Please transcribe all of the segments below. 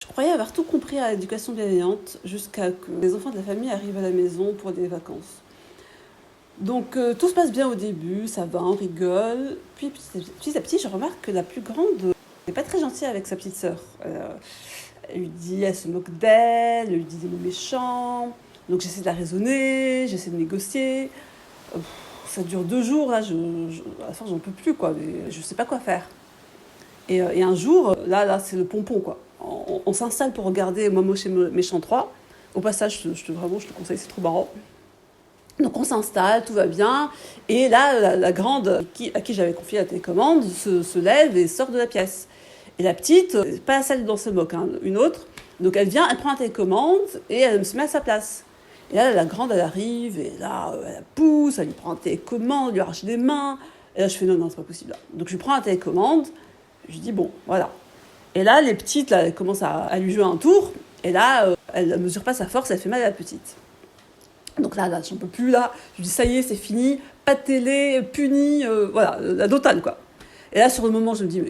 Je croyais avoir tout compris à l'éducation bienveillante jusqu'à que les enfants de la famille arrivent à la maison pour des vacances. Donc tout se passe bien au début, ça va, on rigole. Puis petit à petit, je remarque que la plus grande n'est pas très gentille avec sa petite sœur. Elle lui dit, elle se moque d'elle, elle lui dit des mots méchants. Donc j'essaie de la raisonner, j'essaie de négocier. Ça dure 2 jours, là, à la fin j'en peux plus, quoi. Mais je sais pas quoi faire. Et un jour, là, c'est le pompon, quoi. On s'installe pour regarder Momo chez Méchant 3. Au passage, vraiment, je te conseille, c'est trop marrant. Donc on s'installe, tout va bien. Et là, la grande, à qui j'avais confié la télécommande, se lève et sort de la pièce. Et la petite, pas celle dont se moque, hein, une autre. Donc elle vient, elle prend la télécommande et elle se met à sa place. Et là, la grande, elle arrive, et là, elle la pousse, elle lui prend la télécommande, elle lui arrache les mains. Et là, je fais non, non, c'est pas possible. Là. Donc je lui prends la télécommande, je lui dis bon, voilà. Et là, les petites, là, elles commencent à lui jouer un tour. Et là, elle ne mesure pas sa force, elle fait mal à la petite. Donc là, j'en peux plus, là. Je dis, ça y est, c'est fini. Pas de télé, puni, voilà, la totale, quoi. Et là, sur le moment, je me dis,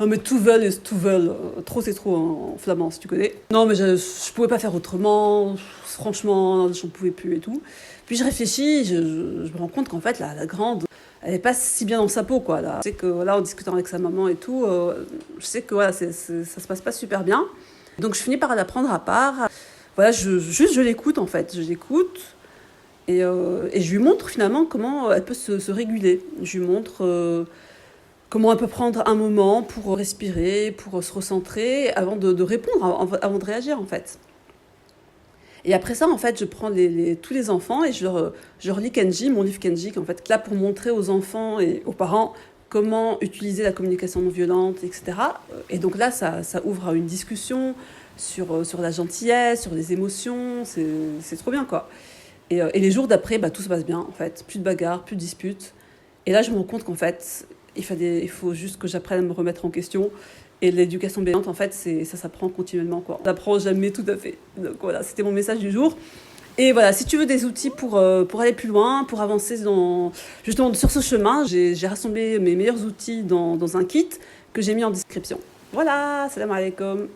mais tout veut, tout veut. Trop, c'est trop en flamand, si tu connais. Non, mais je pouvais pas faire autrement. Franchement, j'en pouvais plus et tout. Puis je réfléchis, je me rends compte qu'en fait, la grande, elle est pas si bien dans sa peau, quoi. Là. Je sais que, voilà, en discutant avec sa maman et tout, je sais que voilà, ça se passe pas super bien. Donc je finis par la prendre à part. Voilà, juste je l'écoute en fait, je l'écoute et je lui montre finalement comment elle peut se réguler. Je lui montre comment elle peut prendre un moment pour respirer, pour se recentrer avant de répondre, avant de réagir en fait. Et après ça, en fait, je prends tous les enfants et je leur lis Kenji, mon livre Kenji, en fait, là pour montrer aux enfants et aux parents comment utiliser la communication non violente, etc. Et donc là, ça ouvre à une discussion sur la gentillesse, sur les émotions, c'est trop bien, quoi. Et les jours d'après, bah, tout se passe bien, en fait. Plus de bagarres, plus de disputes. Et là, je me rends compte qu'en fait, il faut juste que j'apprenne à me remettre en question. Et l'éducation bienveillante, en fait, ça s'apprend continuellement, quoi. On n'apprend jamais tout à fait. Donc voilà, c'était mon message du jour. Et voilà, si tu veux des outils pour aller plus loin, pour avancer justement sur ce chemin, j'ai rassemblé mes meilleurs outils dans un kit que j'ai mis en description. Voilà, salam alaikum.